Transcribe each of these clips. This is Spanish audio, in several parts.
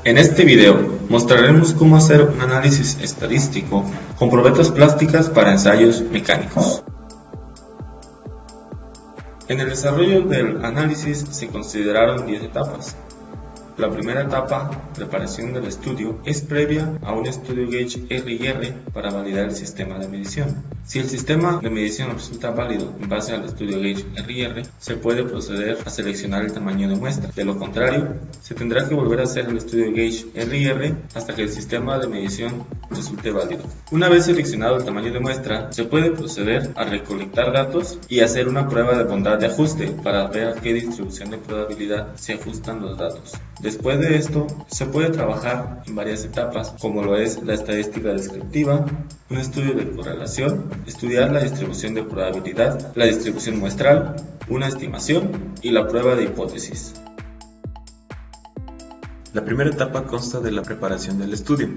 En este video mostraremos cómo hacer un análisis estadístico con probetas plásticas para ensayos mecánicos. En el desarrollo del análisis se consideraron 10 etapas. La primera etapa, preparación del estudio, es previa a un estudio gauge R&R para validar el sistema de medición. Si el sistema de medición resulta válido en base al estudio gauge R&R, se puede proceder a seleccionar el tamaño de muestra. De lo contrario, se tendrá que volver a hacer el estudio gauge R&R hasta que el sistema de medición resulte válido. Una vez seleccionado el tamaño de muestra, se puede proceder a recolectar datos y hacer una prueba de bondad de ajuste para ver a qué distribución de probabilidad se ajustan los datos. Después de esto, se puede trabajar en varias etapas, como lo es la estadística descriptiva, un estudio de correlación, estudiar la distribución de probabilidad, la distribución muestral, una estimación y la prueba de hipótesis. La primera etapa consta de la preparación del estudio.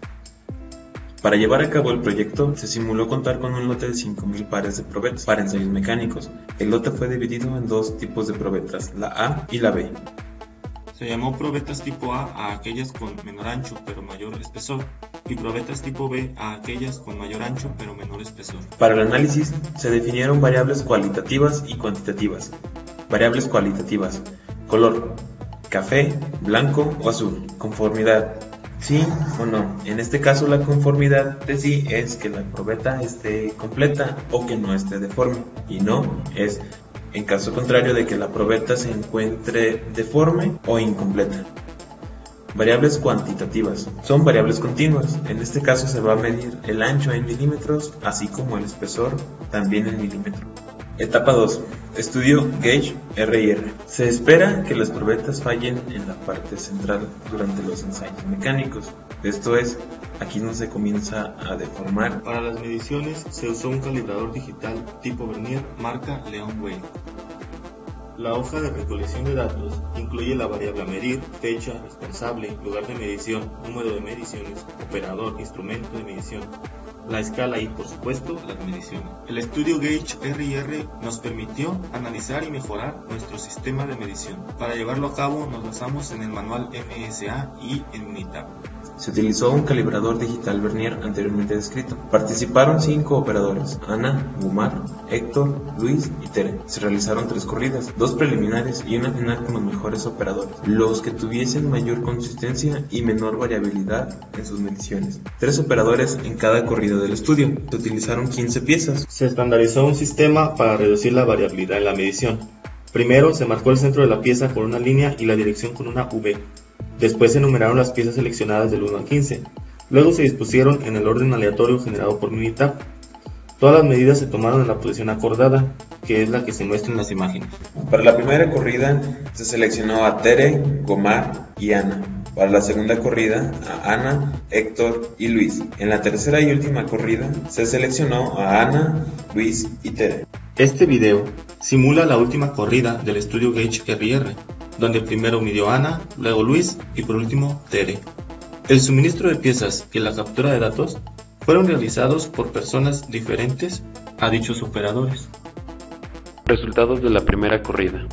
Para llevar a cabo el proyecto, se simuló contar con un lote de 5.000 pares de probetas para ensayos mecánicos. El lote fue dividido en dos tipos de probetas, la A y la B. Se llamó probetas tipo A aquellas con menor ancho pero mayor espesor y probetas tipo B a aquellas con mayor ancho pero menor espesor. Para el análisis se definieron variables cualitativas y cuantitativas. Variables cualitativas: color, café, blanco o azul. Conformidad, sí o no. En este caso la conformidad de sí es que la probeta esté completa o que no esté deforme, y no es en caso contrario de que la probeta se encuentre deforme o incompleta. Variables cuantitativas son variables continuas. En este caso se va a medir el ancho en milímetros, así como el espesor también en milímetros. Etapa 2. Estudio gauge R&R. Se espera que las probetas fallen en la parte central durante los ensayos mecánicos. Esto es, aquí no se comienza a deformar. Para las mediciones se usó un calibrador digital tipo Vernier marca Leon Wave. La hoja de recolección de datos incluye la variable a medir, fecha, responsable, lugar de medición, número de mediciones, operador, instrumento de medición, la escala y, por supuesto, las mediciones. El estudio gauge R&R nos permitió analizar y mejorar nuestro sistema de medición. Para llevarlo a cabo nos basamos en el manual MSA y en Minitab. Se utilizó un calibrador digital Vernier anteriormente descrito. Participaron 5 operadores: Ana, Gumar, Héctor, Luis y Tere. Se realizaron 3 corridas, 2 preliminares y una final con los mejores operadores, los que tuviesen mayor consistencia y menor variabilidad en sus mediciones. 3 operadores en cada corrida del estudio. Se utilizaron 15 piezas. Se estandarizó un sistema para reducir la variabilidad en la medición. Primero se marcó el centro de la pieza con una línea y la dirección con una V. Después se enumeraron las piezas seleccionadas del 1 al 15. Luego se dispusieron en el orden aleatorio generado por Minitab. Todas las medidas se tomaron en la posición acordada, que es la que se muestra en las imágenes. Para la primera corrida se seleccionó a Tere, Gomar y Ana. Para la segunda corrida a Ana, Héctor y Luis. En la tercera y última corrida se seleccionó a Ana, Luis y Tere. Este video simula la última corrida del estudio gauge R&R, donde primero midió Ana, luego Luis y por último Tere. El suministro de piezas y la captura de datos fueron realizados por personas diferentes a dichos operadores. Resultados de la primera corrida.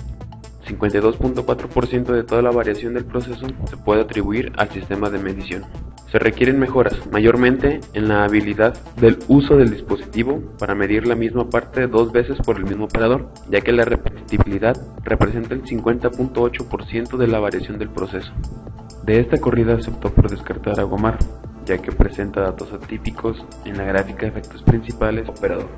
52.4% de toda la variación del proceso se puede atribuir al sistema de medición. Se requieren mejoras, mayormente en la habilidad del uso del dispositivo para medir la misma parte 2 veces por el mismo operador, ya que la repetibilidad representa el 50.8% de la variación del proceso. De esta corrida se optó por descartar a Gomar, ya que presenta datos atípicos en la gráfica de efectos principales operador.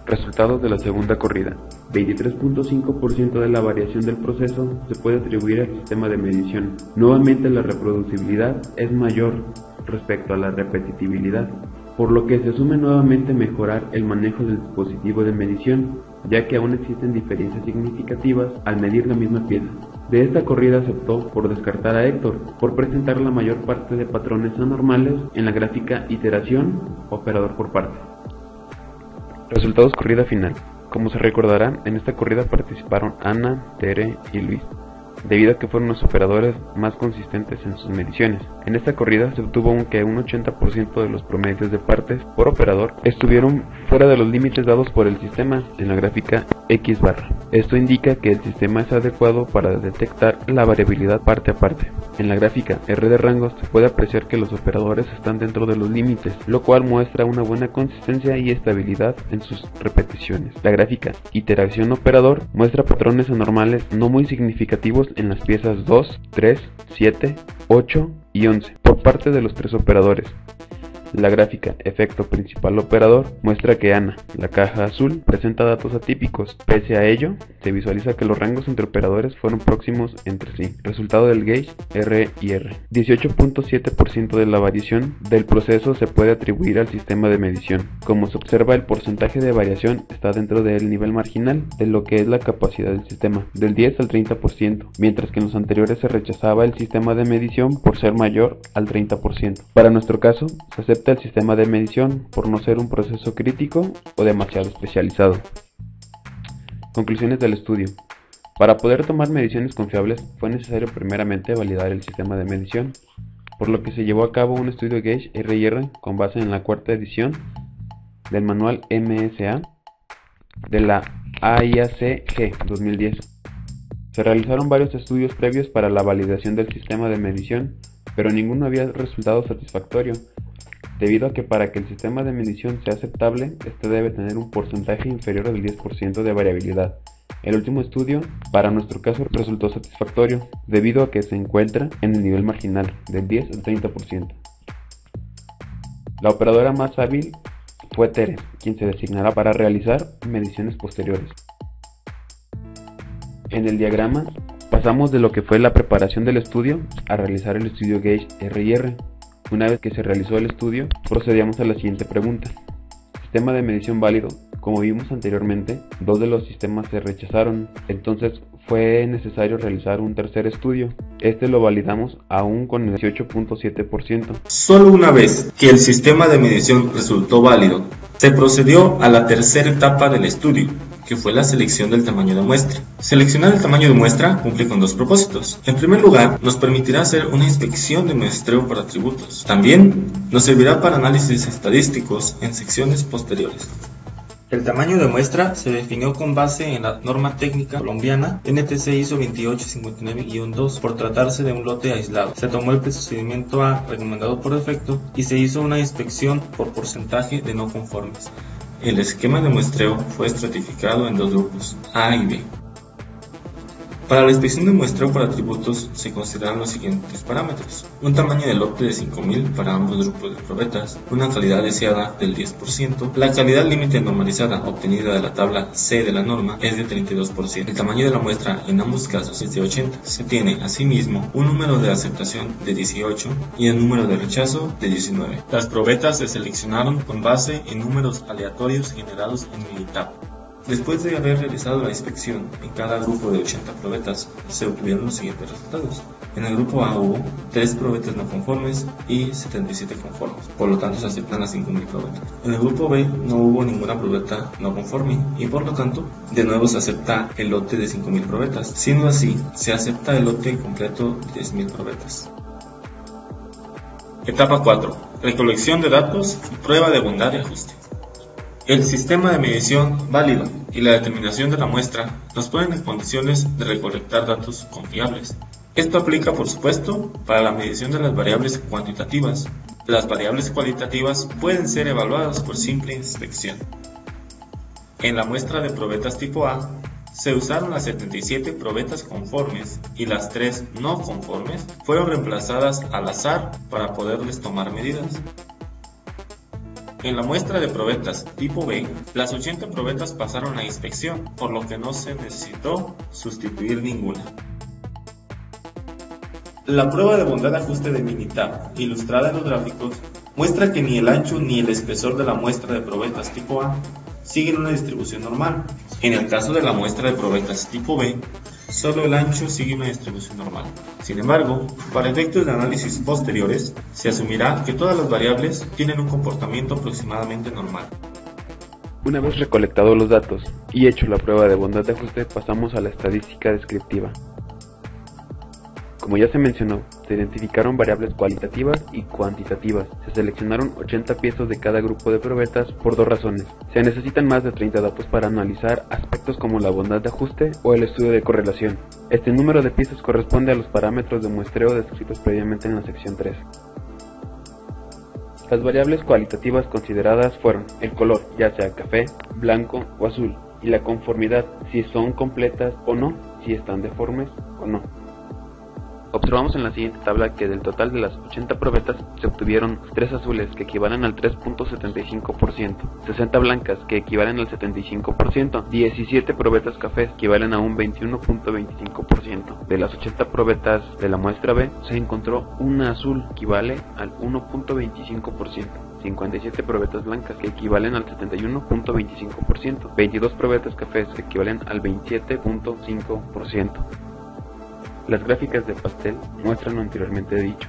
Resultados de la segunda corrida. 23.5% de la variación del proceso se puede atribuir al sistema de medición. Nuevamente la reproducibilidad es mayor respecto a la repetitividad, por lo que se asume nuevamente mejorar el manejo del dispositivo de medición, ya que aún existen diferencias significativas al medir la misma pieza. De esta corrida se optó por descartar a Héctor, por presentar la mayor parte de patrones anormales en la gráfica iteración operador por parte. Resultados corrida final. Como se recordará, en esta corrida participaron Ana, Tere y Luis. debido a que fueron los operadores más consistentes en sus mediciones. En esta corrida se obtuvo que un 80% de los promedios de partes por operador estuvieron fuera de los límites dados por el sistema en la gráfica X barra. Esto indica que el sistema es adecuado para detectar la variabilidad parte a parte. En la gráfica R de rangos se puede apreciar que los operadores están dentro de los límites, lo cual muestra una buena consistencia y estabilidad en sus repeticiones. La gráfica Iteración operador muestra patrones anormales no muy significativos en las piezas 2, 3, 7, 8 y 11 por parte de los tres operadores. La gráfica Efecto principal operador muestra que ANA, la caja azul, presenta datos atípicos. Pese a ello, se visualiza que los rangos entre operadores fueron próximos entre sí. Resultado del gauge R y R. 18.7% de la variación del proceso se puede atribuir al sistema de medición. Como se observa, el porcentaje de variación está dentro del nivel marginal de lo que es la capacidad del sistema, del 10 al 30%, mientras que en los anteriores se rechazaba el sistema de medición por ser mayor al 30%. Para nuestro caso, se acepta el sistema de medición por no ser un proceso crítico o demasiado especializado. Conclusiones del estudio. Para poder tomar mediciones confiables fue necesario primeramente validar el sistema de medición, por lo que se llevó a cabo un estudio gauge R&R con base en la cuarta edición del manual MSA de la AIAC-G 2010. Se realizaron varios estudios previos para la validación del sistema de medición, pero ninguno había resultado satisfactorio, debido a que para que el sistema de medición sea aceptable, este debe tener un porcentaje inferior al 10% de variabilidad. El último estudio, para nuestro caso, resultó satisfactorio, debido a que se encuentra en el nivel marginal, del 10 al 30%. La operadora más hábil fue Teres, quien se designará para realizar mediciones posteriores. En el diagrama, pasamos de lo que fue la preparación del estudio a realizar el estudio gauge R&R. Una vez que se realizó el estudio, procedíamos a la siguiente pregunta. Sistema de medición válido. Como vimos anteriormente, dos de los sistemas se rechazaron, entonces fue necesario realizar un tercer estudio. Este lo validamos aún con el 18.7%. Solo una vez que el sistema de medición resultó válido, se procedió a la tercera etapa del estudio, que fue la selección del tamaño de muestra. Seleccionar el tamaño de muestra cumple con dos propósitos. En primer lugar, nos permitirá hacer una inspección de muestreo por atributos. También nos servirá para análisis estadísticos en secciones posteriores. El tamaño de muestra se definió con base en la norma técnica colombiana NTC ISO 2859-2 por tratarse de un lote aislado. Se tomó el procedimiento A recomendado por defecto y se hizo una inspección por porcentaje de no conformes. El esquema de muestreo fue estratificado en dos grupos, A y B. Para la inspección de muestreo por atributos se consideran los siguientes parámetros: un tamaño de lote de 5000 para ambos grupos de probetas, una calidad deseada del 10%, la calidad límite normalizada obtenida de la tabla C de la norma es de 32%, el tamaño de la muestra en ambos casos es de 80. Se tiene asimismo un número de aceptación de 18 y el número de rechazo de 19. Las probetas se seleccionaron con base en números aleatorios generados en Minitab. Después de haber realizado la inspección en cada grupo de 80 probetas, se obtuvieron los siguientes resultados. En el grupo A hubo 3 probetas no conformes y 77 conformes, por lo tanto se aceptan las 5000 probetas. En el grupo B no hubo ninguna probeta no conforme y por lo tanto de nuevo se acepta el lote de 5000 probetas. Siendo así, se acepta el lote completo de 10.000 probetas. Etapa 4. Recolección de datos y prueba de bondad y ajuste. El sistema de medición válido y la determinación de la muestra nos ponen en condiciones de recolectar datos confiables. Esto aplica, por supuesto, para la medición de las variables cuantitativas. Las variables cualitativas pueden ser evaluadas por simple inspección. En la muestra de probetas tipo A, se usaron las 77 probetas conformes y las 3 no conformes fueron reemplazadas al azar para poderles tomar medidas. En la muestra de probetas tipo B, las 80 probetas pasaron a inspección, por lo que no se necesitó sustituir ninguna. La prueba de bondad de ajuste de Minitab, ilustrada en los gráficos, muestra que ni el ancho ni el espesor de la muestra de probetas tipo A siguen una distribución normal. En el caso de la muestra de probetas tipo B, solo el ancho sigue una distribución normal. Sin embargo, para efectos de análisis posteriores, se asumirá que todas las variables tienen un comportamiento aproximadamente normal. Una vez recolectados los datos y hecho la prueba de bondad de ajuste, pasamos a la estadística descriptiva. Como ya se mencionó, se identificaron variables cualitativas y cuantitativas. Se seleccionaron 80 piezas de cada grupo de probetas por dos razones. Se necesitan más de 30 datos para analizar aspectos como la bondad de ajuste o el estudio de correlación. Este número de piezas corresponde a los parámetros de muestreo descritos previamente en la sección 3. Las variables cualitativas consideradas fueron el color, ya sea café, blanco o azul, y la conformidad, si son completas o no, si están deformes o no. Observamos en la siguiente tabla que del total de las 80 probetas se obtuvieron 3 azules que equivalen al 3.75%, 60 blancas que equivalen al 75%, 17 probetas cafés que equivalen a un 21.25%. De las 80 probetas de la muestra B se encontró una azul que equivale al 1.25%. 57 probetas blancas que equivalen al 71.25%, 22 probetas cafés que equivalen al 27.5%. Las gráficas de pastel muestran lo anteriormente dicho.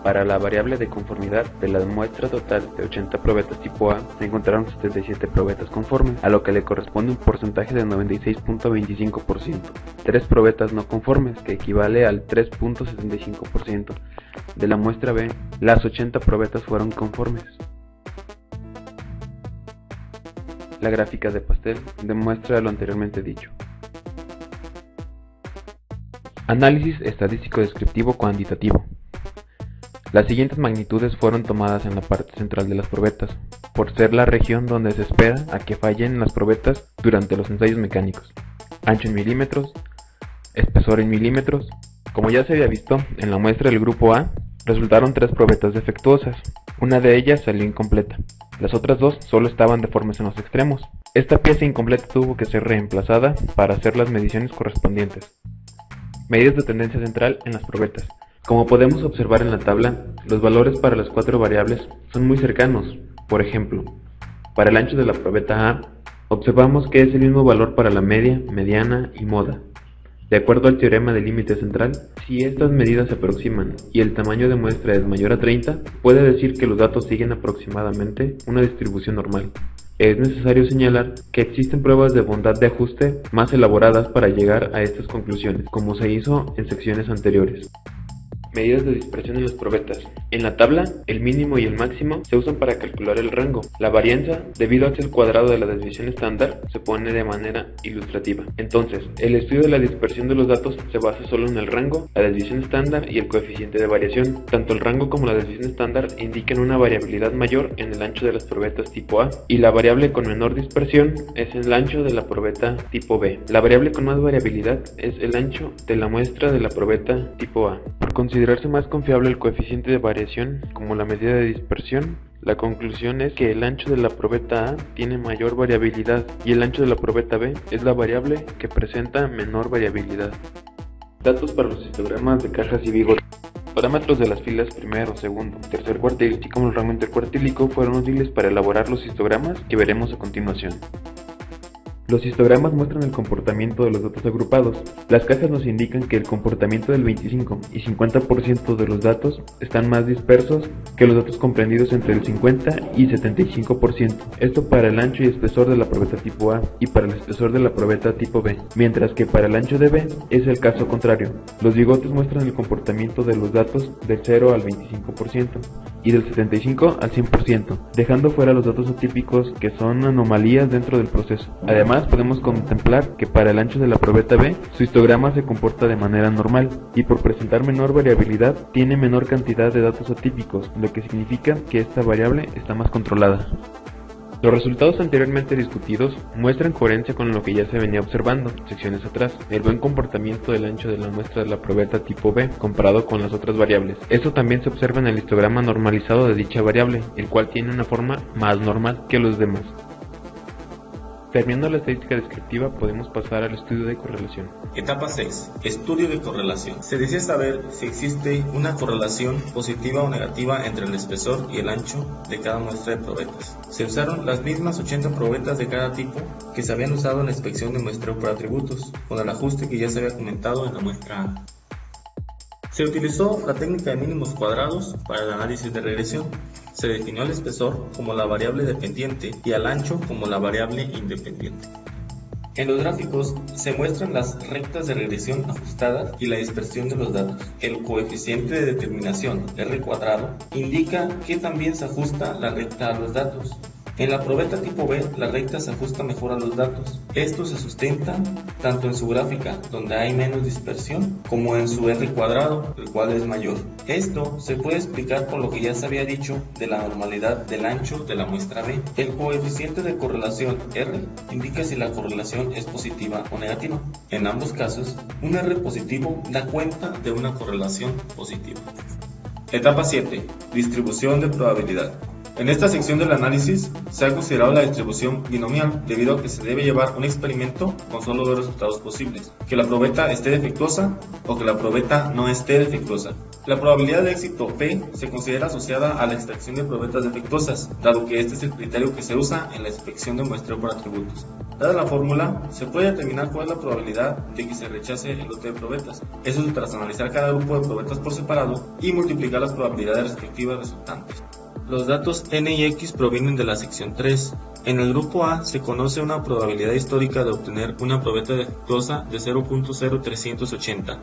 Para la variable de conformidad de la muestra total de 80 probetas tipo A, se encontraron 77 probetas conformes, a lo que le corresponde un porcentaje de 96.25%. 3 probetas no conformes, que equivale al 3.75%. De la muestra B, las 80 probetas fueron conformes. La gráfica de pastel demuestra lo anteriormente dicho. Análisis estadístico descriptivo cuantitativo. Las siguientes magnitudes fueron tomadas en la parte central de las probetas, por ser la región donde se espera a que fallen las probetas durante los ensayos mecánicos. Ancho en milímetros, espesor en milímetros. Como ya se había visto, en la muestra del grupo A, resultaron 3 probetas defectuosas. Una de ellas salió incompleta. Las otras 2 solo estaban deformes en los extremos. Esta pieza incompleta tuvo que ser reemplazada para hacer las mediciones correspondientes. Medidas de tendencia central en las probetas. Como podemos observar en la tabla, los valores para las 4 variables son muy cercanos. Por ejemplo, para el ancho de la probeta A, observamos que es el mismo valor para la media, mediana y moda. De acuerdo al teorema del límite central, si estas medidas se aproximan y el tamaño de muestra es mayor a 30, puede decir que los datos siguen aproximadamente una distribución normal. Es necesario señalar que existen pruebas de bondad de ajuste más elaboradas para llegar a estas conclusiones, como se hizo en secciones anteriores. Medidas de dispersión en las probetas. En la tabla, el mínimo y el máximo se usan para calcular el rango. La varianza, debido a que el cuadrado de la desviación estándar se pone de manera ilustrativa. Entonces, el estudio de la dispersión de los datos se basa solo en el rango, la desviación estándar y el coeficiente de variación. Tanto el rango como la desviación estándar indican una variabilidad mayor en el ancho de las probetas tipo A, y la variable con menor dispersión es el ancho de la probeta tipo B. La variable con más variabilidad es el ancho de la muestra de la probeta tipo A. Por considerarse más confiable el coeficiente de variación como la medida de dispersión, la conclusión es que el ancho de la probeta A tiene mayor variabilidad y el ancho de la probeta B es la variable que presenta menor variabilidad. Datos para los histogramas de cajas y bigotes. Parámetros de las filas primero, segundo, tercer cuartil, así como el rango intercuartílico fueron útiles para elaborar los histogramas que veremos a continuación. Los histogramas muestran el comportamiento de los datos agrupados. Las cajas nos indican que el comportamiento del 25 y 50% de los datos están más dispersos que los datos comprendidos entre el 50 y 75%. Esto para el ancho y espesor de la probeta tipo A y para el espesor de la probeta tipo B, mientras que para el ancho de B es el caso contrario. Los bigotes muestran el comportamiento de los datos del 0 al 25% y del 75 al 100%, dejando fuera los datos atípicos que son anomalías dentro del proceso. Además, podemos contemplar que para el ancho de la probeta B, su histograma se comporta de manera normal y por presentar menor variabilidad, tiene menor cantidad de datos atípicos, lo que significa que esta variable está más controlada. Los resultados anteriormente discutidos muestran coherencia con lo que ya se venía observando secciones atrás, el buen comportamiento del ancho de la muestra de la probeta tipo B comparado con las otras variables. Esto también se observa en el histograma normalizado de dicha variable, el cual tiene una forma más normal que los demás. Terminando la estadística descriptiva, podemos pasar al estudio de correlación. Etapa 6. Estudio de correlación. Se desea saber si existe una correlación positiva o negativa entre el espesor y el ancho de cada muestra de probetas. Se usaron las mismas 80 probetas de cada tipo que se habían usado en la inspección de muestreo por atributos, con el ajuste que ya se había comentado en la muestra A. Se utilizó la técnica de mínimos cuadrados para el análisis de regresión. Se definió al espesor como la variable dependiente y al ancho como la variable independiente. En los gráficos se muestran las rectas de regresión ajustadas y la dispersión de los datos. El coeficiente de determinación R² indica que también se ajusta la recta a los datos. En la probeta tipo B, la recta se ajusta mejor a los datos. Esto se sustenta tanto en su gráfica, donde hay menos dispersión, como en su R², el cual es mayor. Esto se puede explicar por lo que ya se había dicho de la normalidad del ancho de la muestra B. El coeficiente de correlación R indica si la correlación es positiva o negativa. En ambos casos, un R positivo da cuenta de una correlación positiva. Etapa 7. Distribución de probabilidad. En esta sección del análisis se ha considerado la distribución binomial debido a que se debe llevar un experimento con solo dos resultados posibles, que la probeta esté defectuosa o que la probeta no esté defectuosa. La probabilidad de éxito P se considera asociada a la extracción de probetas defectuosas, dado que este es el criterio que se usa en la inspección de muestreo por atributos. Dada la fórmula, se puede determinar cuál es la probabilidad de que se rechace el lote de probetas. Eso es tras analizar cada grupo de probetas por separado y multiplicar las probabilidades respectivas resultantes. Los datos n y x provienen de la sección 3. En el grupo A se conoce una probabilidad histórica de obtener una probeta defectuosa de 0.0380.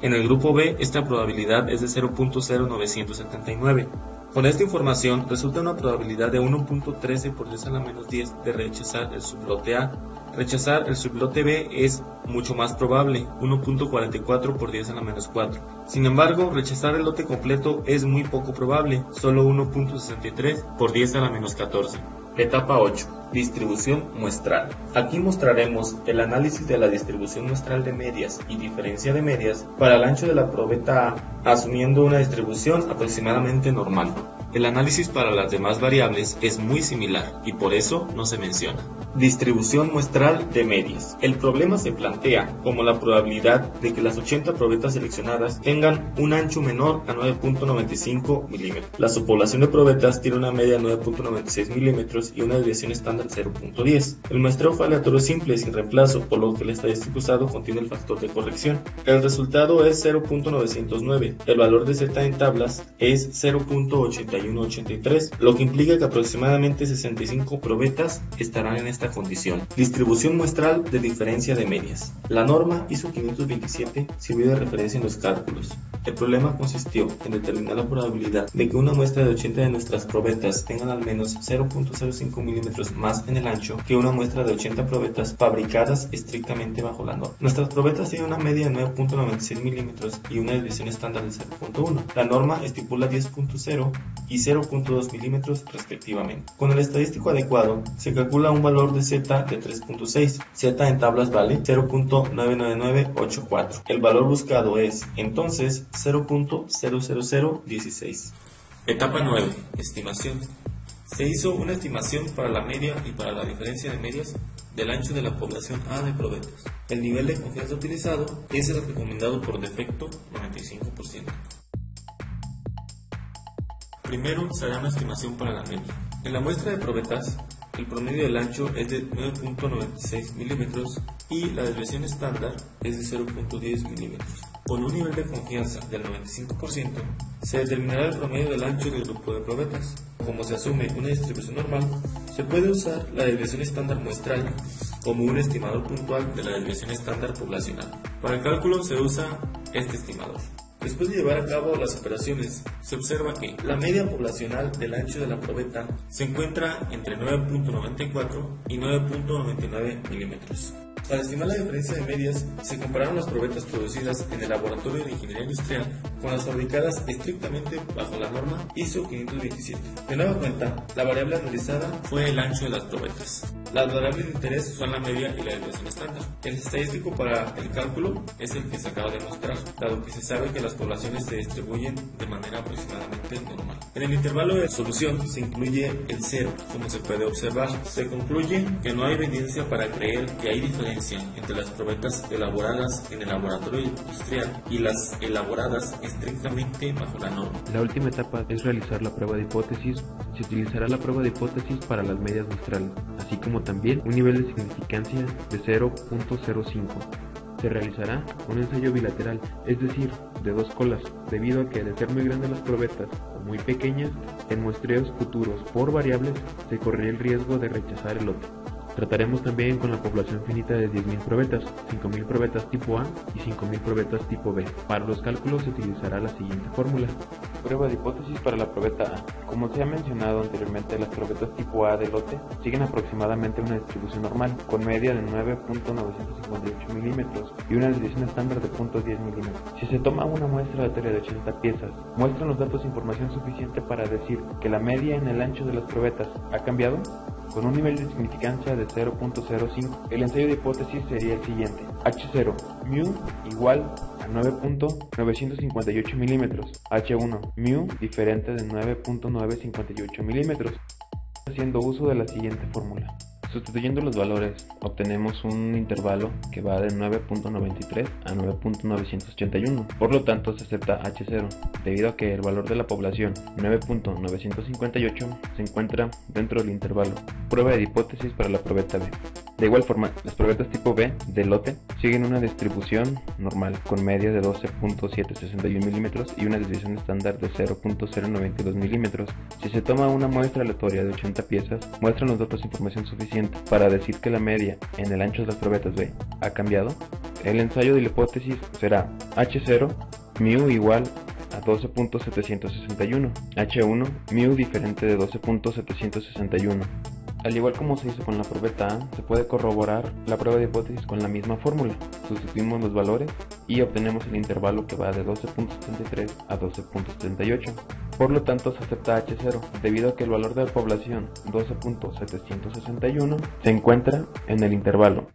En el grupo B esta probabilidad es de 0.0979. Con esta información resulta una probabilidad de 1.13 por 10 a la menos 10 de rechazar el sublote A. Rechazar el sublote B es mucho más probable, 1.44 por 10 a la menos 4. Sin embargo, rechazar el lote completo es muy poco probable, solo 1.63 por 10 a la menos 14. Etapa 8. Distribución muestral. Aquí mostraremos el análisis de la distribución muestral de medias y diferencia de medias para el ancho de la probeta A, asumiendo una distribución aproximadamente normal. El análisis para las demás variables es muy similar y por eso no se menciona. Distribución muestral de medias. El problema se plantea como la probabilidad de que las 80 probetas seleccionadas tengan un ancho menor a 9.95 milímetros. La subpoblación de probetas tiene una media de 9.96 milímetros y una desviación estándar 0.10. El muestreo fue aleatorio simple sin reemplazo, por lo que el estadístico usado contiene el factor de corrección. El resultado es 0.909. El valor de Z en tablas es 0.8183, lo que implica que aproximadamente 65 probetas estarán en esta condición. Distribución muestral de diferencia de medias. La norma ISO 527 sirvió de referencia en los cálculos. El problema consistió en determinar la probabilidad de que una muestra de 80 de nuestras probetas tengan al menos 0.05 milímetros más en el ancho que una muestra de 80 probetas fabricadas estrictamente bajo la norma. Nuestras probetas tienen una media de 9.96 milímetros y una desviación estándar de 0.1. La norma estipula 10.0 y 0.2 milímetros respectivamente. Con el estadístico adecuado se calcula un valor de Z de 3.6. Z en tablas vale 0.99984. El valor buscado es entonces 0.00016. Etapa 9. Estimación. Se hizo una estimación para la media y para la diferencia de medias del ancho de la población A de probetas. El nivel de confianza utilizado es el recomendado por defecto, 95%. Primero se hará una estimación para la media. En la muestra de probetas, el promedio del ancho es de 9.96 milímetros y la desviación estándar es de 0.10 milímetros. Con un nivel de confianza del 95%, se determinará el promedio del ancho del grupo de probetas. Como se asume una distribución normal, se puede usar la desviación estándar muestral como un estimador puntual de la desviación estándar poblacional. Para el cálculo se usa este estimador. Después de llevar a cabo las operaciones, se observa que la media poblacional del ancho de la probeta se encuentra entre 9.94 y 9.99 milímetros. Para estimar la diferencia de medias, se compararon las probetas producidas en el laboratorio de ingeniería industrial con las fabricadas estrictamente bajo la norma ISO 527. De nueva cuenta, la variable analizada fue el ancho de las probetas. Las variables de interés son la media y la desviación estándar. El estadístico para el cálculo es el que se acaba de mostrar, dado que se sabe que las poblaciones se distribuyen de manera aproximadamente normal. En el intervalo de solución se incluye el cero, como se puede observar. Se concluye que no hay evidencia para creer que hay diferencia entre las probetas elaboradas en el laboratorio industrial y las elaboradas estrictamente bajo la norma. La última etapa es realizar la prueba de hipótesis. Se utilizará la prueba de hipótesis para las medias muestrales, así como también un nivel de significancia de 0.05. Se realizará un ensayo bilateral, es decir, de dos colas, debido a que al ser muy grandes las probetas o muy pequeñas, en muestreos futuros por variables se correría el riesgo de rechazar el lote. Trataremos también con la población finita de 10.000 probetas, 5.000 probetas tipo A y 5.000 probetas tipo B. Para los cálculos se utilizará la siguiente fórmula. Prueba de hipótesis para la probeta A. Como se ha mencionado anteriormente, las probetas tipo A de lote siguen aproximadamente una distribución normal, con media de 9.958 milímetros y una desviación estándar de 0.10 milímetros. Si se toma una muestra aleatoria de 80 piezas, muestran los datos información suficiente para decir que la media en el ancho de las probetas ha cambiado, con un nivel de significancia de 0.05. El ensayo de hipótesis sería el siguiente: H0, mu igual a 9.958 milímetros, H1, mu diferente de 9.958 milímetros, haciendo uso de la siguiente fórmula. Sustituyendo los valores, obtenemos un intervalo que va de 9.93 a 9.981. Por lo tanto, se acepta H0, debido a que el valor de la población 9.958 se encuentra dentro del intervalo. Prueba de hipótesis para la probeta B. De igual forma, las probetas tipo B de lote siguen una distribución normal, con media de 12.761 milímetros y una desviación estándar de 0.092 milímetros. Si se toma una muestra aleatoria de 80 piezas, muestran los datos información suficiente para decir que la media en el ancho de las probetas B ha cambiado. El ensayo de la hipótesis será H0, mu igual a 12.761, H1, mu diferente de 12.761. Al igual como se hizo con la probeta A, se puede corroborar la prueba de hipótesis con la misma fórmula. Sustituimos los valores y obtenemos el intervalo que va de 12.73 a 12.78. Por lo tanto, se acepta H0, debido a que el valor de la población 12.761 se encuentra en el intervalo.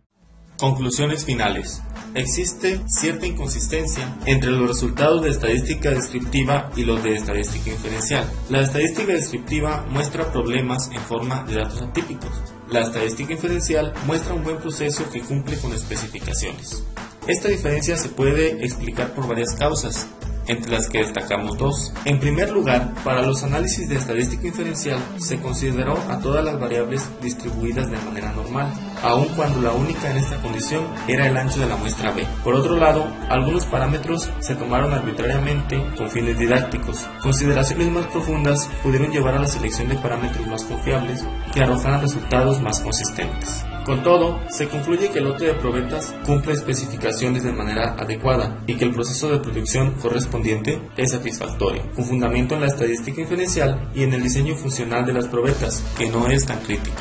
Conclusiones finales. Existe cierta inconsistencia entre los resultados de estadística descriptiva y los de estadística inferencial. La estadística descriptiva muestra problemas en forma de datos atípicos. La estadística inferencial muestra un buen proceso que cumple con especificaciones. Esta diferencia se puede explicar por varias causas, entre las que destacamos dos. En primer lugar, para los análisis de estadística inferencial se consideró a todas las variables distribuidas de manera normal, aun cuando la única en esta condición era el ancho de la muestra B. Por otro lado, algunos parámetros se tomaron arbitrariamente con fines didácticos. Consideraciones más profundas pudieron llevar a la selección de parámetros más confiables que arrojaran resultados más consistentes. Con todo, se concluye que el lote de probetas cumple especificaciones de manera adecuada y que el proceso de producción correspondiente es satisfactorio, con fundamento en la estadística inferencial y en el diseño funcional de las probetas, que no es tan crítico.